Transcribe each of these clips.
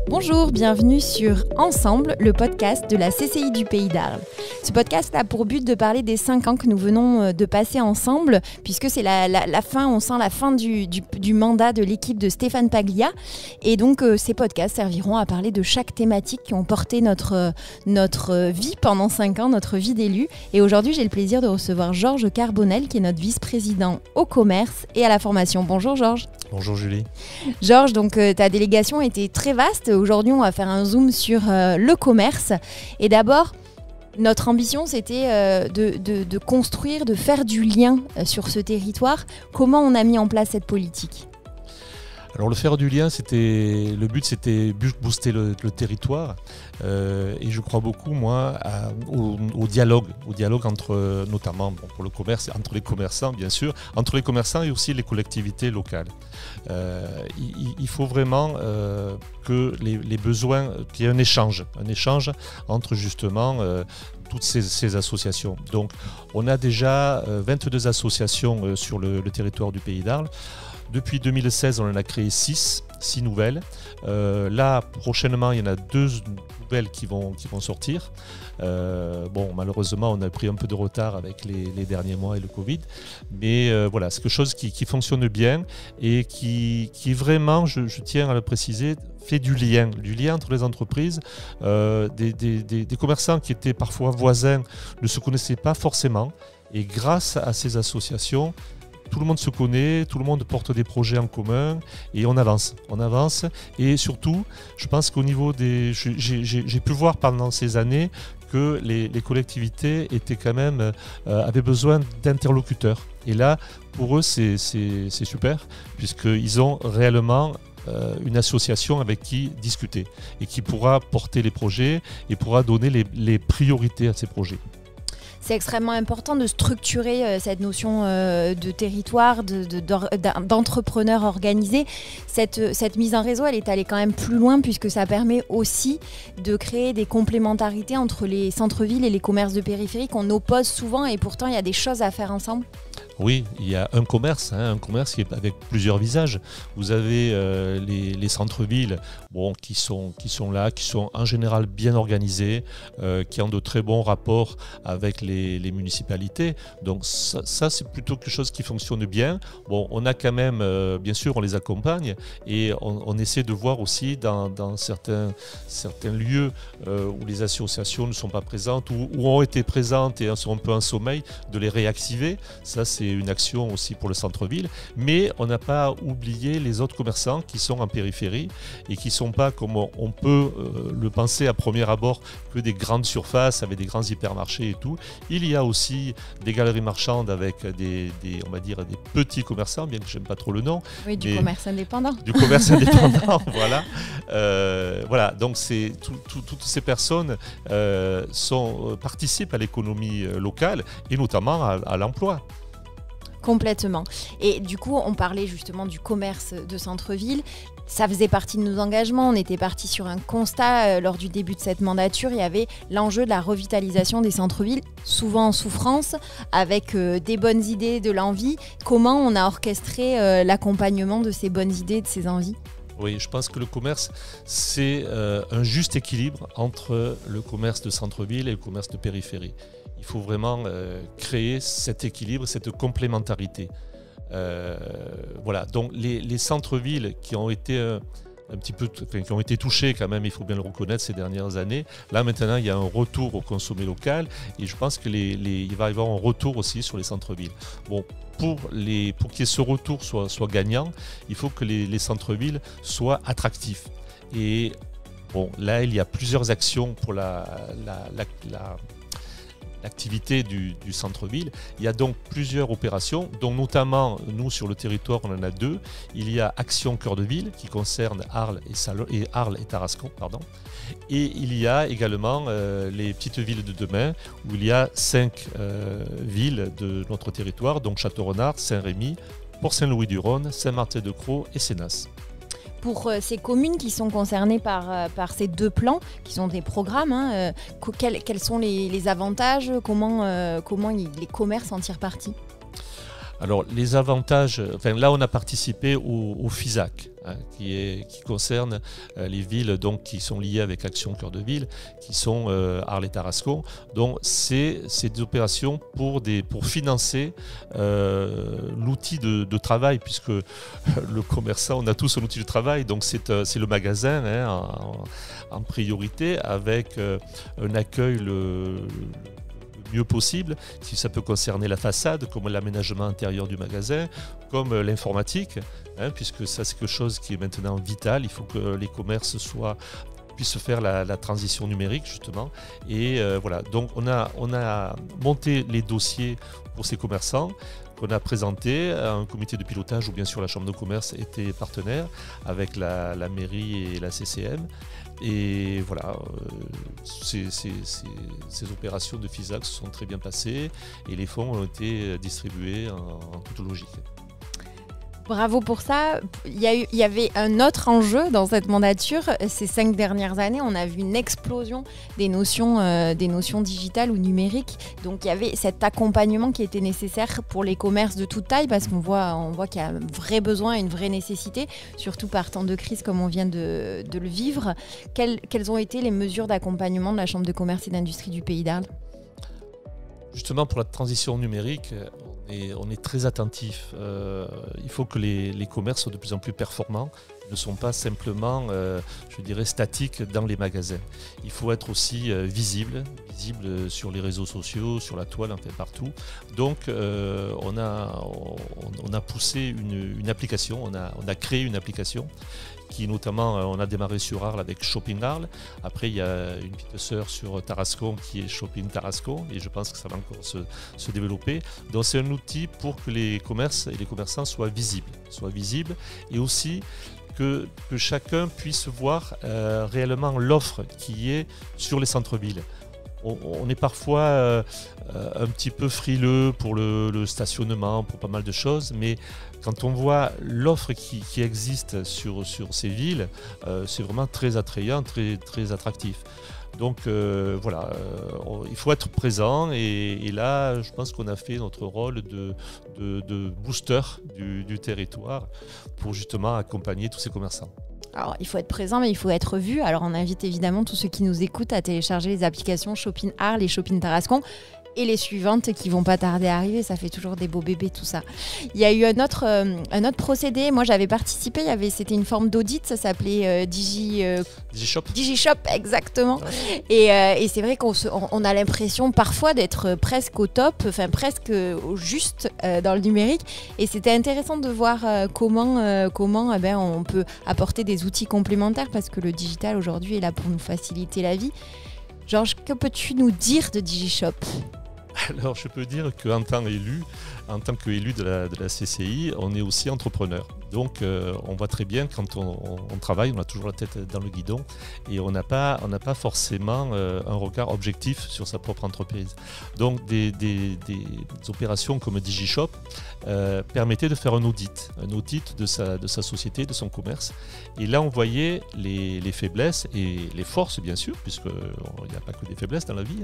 Bonjour, bienvenue sur Ensemble, le podcast de la CCI du Pays d'Arles. Ce podcast a pour but de parler des 5 ans que nous venons de passer ensemble, puisque c'est la fin, on sent la fin du mandat de l'équipe de Stéphane Paglia. Et donc ces podcasts serviront à parler de chaque thématique qui ont porté notre vie pendant 5 ans, notre vie d'élu. Et aujourd'hui, j'ai le plaisir de recevoir Georges Carbonel, qui est notre vice-président au commerce et à la formation. Bonjour Georges. Bonjour Julie. Georges, donc ta délégation était très vaste. Aujourd'hui, on va faire un zoom sur le commerce. Et d'abord, notre ambition, c'était de construire, de faire du lien sur ce territoire. Comment on a mis en place cette politique ? Alors le faire du lien, le but c'était booster le territoire et je crois beaucoup moi au dialogue entre notamment pour le commerce, entre les commerçants bien sûr, entre les commerçants et aussi les collectivités locales. Il faut vraiment que les besoins, qu'il y ait un échange entre justement toutes ces associations. Donc on a déjà 22 associations sur le territoire du Pays d'Arles. Depuis 2016, on en a créé 6 nouvelles. Là, prochainement, il y en a 2 nouvelles qui vont sortir. Malheureusement, on a pris un peu de retard avec les derniers mois et le Covid. Mais voilà, c'est quelque chose qui fonctionne bien et qui vraiment, je tiens à le préciser, fait du lien entre les entreprises. Des commerçants qui étaient parfois voisins ne se connaissaient pas forcément. Et grâce à ces associations, tout le monde se connaît, tout le monde porte des projets en commun et on avance. Et surtout, je pense qu'au niveau j'ai pu voir pendant ces années que les collectivités étaient quand même, avaient besoin d'interlocuteurs. Et là, pour eux, c'est super, puisqu'ils ont réellement une association avec qui discuter et qui pourra porter les projets et pourra donner les priorités à ces projets. C'est extrêmement important de structurer cette notion de territoire, d'entrepreneur organisé. Cette mise en réseau, elle est allée quand même plus loin puisque ça permet aussi de créer des complémentarités entre les centres-villes et les commerces de périphérie qu'on oppose souvent et pourtant il y a des choses à faire ensemble. Oui, il y a un commerce qui est avec plusieurs visages. Vous avez les centres-villes qui sont là, qui sont en général bien organisés, qui ont de très bons rapports avec les municipalités. Donc ça c'est plutôt quelque chose qui fonctionne bien. Bon, on a quand même, bien sûr, on les accompagne et on essaie de voir aussi dans certains lieux où les associations ne sont pas présentes ou ont été présentes et sont un peu en sommeil, de les réactiver. Ça c'est une action aussi pour le centre-ville, mais on n'a pas oublié les autres commerçants qui sont en périphérie et qui ne sont pas, comme on peut le penser à premier abord, que des grandes surfaces avec des grands hypermarchés et tout. Il y a aussi des galeries marchandes avec on va dire des petits commerçants, bien que j'aime pas trop le nom. Oui, du commerce indépendant. Du commerce indépendant, voilà. Voilà, donc toutes ces personnes participent à l'économie locale et notamment à l'emploi. Complètement. Et du coup, on parlait justement du commerce de centre-ville. Ça faisait partie de nos engagements. On était parti sur un constat lors du début de cette mandature. Il y avait l'enjeu de la revitalisation des centres-villes, souvent en souffrance, avec des bonnes idées, de l'envie. Comment on a orchestré l'accompagnement de ces bonnes idées, de ces envies ? Oui, je pense que le commerce, c'est un juste équilibre entre le commerce de centre-ville et le commerce de périphérie. Il faut vraiment créer cet équilibre, cette complémentarité. Voilà, donc les centres-villes qui ont été qui ont été touchés quand même, il faut bien le reconnaître, ces dernières années. Là maintenant, il y a un retour au consommé local et je pense qu'il va y avoir un retour aussi sur les centres-villes. Bon, pour qu'il y ait ce retour soit gagnant, il faut que les centres-villes soient attractifs. Et bon, là, il y a plusieurs actions pour l'activité du centre-ville. Il y a donc plusieurs opérations, dont notamment, nous, sur le territoire, on en a 2. Il y a Action Cœur de Ville, qui concerne Arles et Tarascon. Et il y a également les petites villes de demain, où il y a 5 villes de notre territoire, donc Château-Renard, Saint-Rémy, Port-Saint-Louis-du-Rhône, Saint-Martin-de-Crau et Sénas. Pour ces communes qui sont concernées par ces 2 plans, qui sont des programmes, quels sont les avantages, comment les commerces en tirent parti ? Alors les avantages, là on a participé au FISAC, qui concerne les villes donc, qui sont liées avec Action Cœur de Ville, qui sont Arles et Tarascon. Donc c'est des opérations pour financer l'outil de travail, puisque le commerçant, on a tous un outil de travail, donc c'est le magasin en priorité, avec un accueil le mieux possible, si ça peut concerner la façade, comme l'aménagement intérieur du magasin, comme l'informatique, puisque ça c'est quelque chose qui est maintenant vital. Il faut que les commerces puissent faire la transition numérique justement. Et voilà, donc on a monté les dossiers pour ces commerçants qu'on a présenté à un comité de pilotage où bien sûr la Chambre de commerce était partenaire avec la mairie et la CCM. Et voilà, ces opérations de FISAC se sont très bien passées et les fonds ont été distribués en toute logique. Bravo pour ça. Il y avait un autre enjeu dans cette mandature. Ces 5 dernières années, on a vu une explosion des notions digitales ou numériques. Donc il y avait cet accompagnement qui était nécessaire pour les commerces de toute taille, parce qu'on voit qu'il y a un vrai besoin, une vraie nécessité, surtout par temps de crise comme on vient de le vivre. Quelles ont été les mesures d'accompagnement de la Chambre de commerce et d'industrie du Pays d'Arles ? Justement, pour la transition numérique, on est très attentif. Il faut que les commerces soient de plus en plus performants, ne sont pas simplement, je dirais, statiques dans les magasins. Il faut être aussi visible sur les réseaux sociaux, sur la toile, un peu partout. Donc, on a poussé une application, on a créé une application qui notamment, on a démarré sur Arles avec Shopping Arles. Après, il y a une petite sœur sur Tarascon qui est Shopping Tarascon, et je pense que ça va encore se développer. Donc c'est un outil pour que les commerces et les commerçants soient visibles et aussi que chacun puisse voir réellement l'offre qui est sur les centres-villes. On est parfois un petit peu frileux pour le stationnement, pour pas mal de choses, mais quand on voit l'offre qui existe sur ces villes, c'est vraiment très attrayant, très, très attractif. Donc voilà, il faut être présent et là, je pense qu'on a fait notre rôle de booster du territoire pour justement accompagner tous ces commerçants. Alors, il faut être présent, mais il faut être vu. Alors, on invite évidemment tous ceux qui nous écoutent à télécharger les applications Shopping Arles et Shopping Tarascon. Et les suivantes qui vont pas tarder à arriver, ça fait toujours des beaux bébés tout ça. Il y a eu un autre procédé, moi j'avais participé, c'était une forme d'audit, ça s'appelait DigiShop. DigiShop, exactement. Ouais. Et c'est vrai qu'on a l'impression parfois d'être presque au top, enfin presque au juste dans le numérique. Et c'était intéressant de voir comment on peut apporter des outils complémentaires, parce que le digital aujourd'hui est là pour nous faciliter la vie. Georges, que peux-tu nous dire de DigiShop ? Alors, je peux dire qu'en tant qu'élu de la CCI, on est aussi entrepreneur. Donc, on voit très bien quand on travaille, on a toujours la tête dans le guidon et on n'a pas forcément un regard objectif sur sa propre entreprise. Donc, des opérations comme DigiShop permettaient de faire un audit de sa société, de son commerce. Et là, on voyait les faiblesses et les forces, bien sûr, puisqu'il n'y a pas que des faiblesses dans la vie.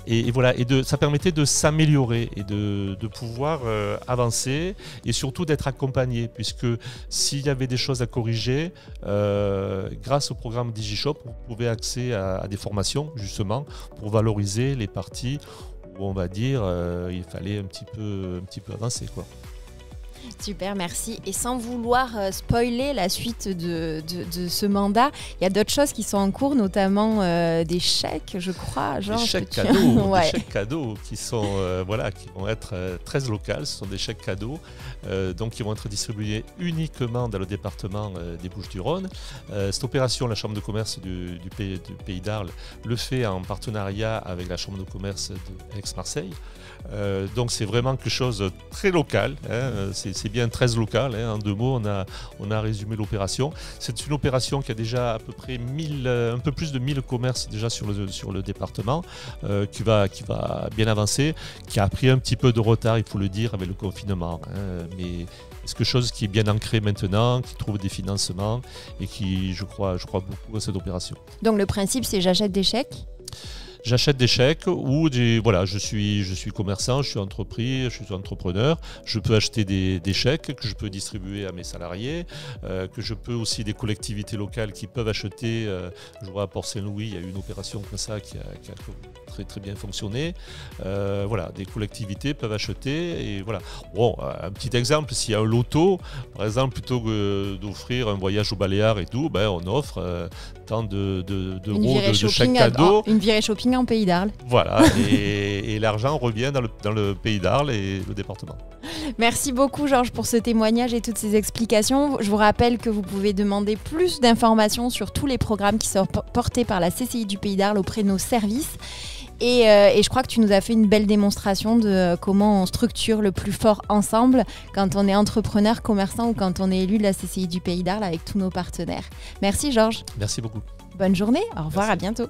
Et voilà, ça permettait de s'améliorer et de pouvoir avancer et surtout d'être accompagné, puisque s'il y avait des choses à corriger, grâce au programme DigiShop, vous pouvez accéder à des formations justement pour valoriser les parties où on va dire il fallait un petit peu avancer, quoi. Super, merci. Et sans vouloir spoiler la suite de ce mandat, il y a d'autres choses qui sont en cours, notamment des chèques, je crois. Des chèques cadeaux, ouais. Des chèques cadeaux qui vont être très locaux. Ce sont des chèques cadeaux donc qui vont être distribués uniquement dans le département des Bouches-du-Rhône. Cette opération, la Chambre de commerce du Pays d'Arles le fait en partenariat avec la Chambre de commerce d'Aix-Marseille. Donc c'est vraiment quelque chose de très local, c'est bien très local, en 2 mots on a résumé l'opération. C'est une opération qui a déjà à peu près un peu plus de 1000 commerces déjà sur le département, qui va bien avancer, qui a pris un petit peu de retard, il faut le dire, avec le confinement, mais c'est quelque chose qui est bien ancré maintenant, qui trouve des financements et qui, je crois beaucoup à cette opération. Donc le principe, c'est j'achète des chèques ? J'achète des chèques ou je suis commerçant, je suis entreprise, je suis entrepreneur. Je peux acheter des chèques que je peux distribuer à mes salariés, que je peux aussi des collectivités locales qui peuvent acheter. Je vois à Port-Saint-Louis, il y a eu une opération comme ça qui a très très bien fonctionné. Des collectivités peuvent acheter et voilà. Bon, un petit exemple, s'il y a un loto, par exemple, plutôt que d'offrir un voyage aux Baléares et tout, on offre tant d'euros de chaque cadeau. Une virée shopping en Pays d'Arles. Voilà, et l'argent revient dans le Pays d'Arles et le département. Merci beaucoup Georges pour ce témoignage et toutes ces explications. Je vous rappelle que vous pouvez demander plus d'informations sur tous les programmes qui sont portés par la CCI du Pays d'Arles auprès de nos services. Et je crois que tu nous as fait une belle démonstration de comment on structure le plus fort ensemble quand on est entrepreneur, commerçant ou quand on est élu de la CCI du Pays d'Arles avec tous nos partenaires. Merci Georges. Merci beaucoup. Bonne journée, au revoir, Merci. À bientôt.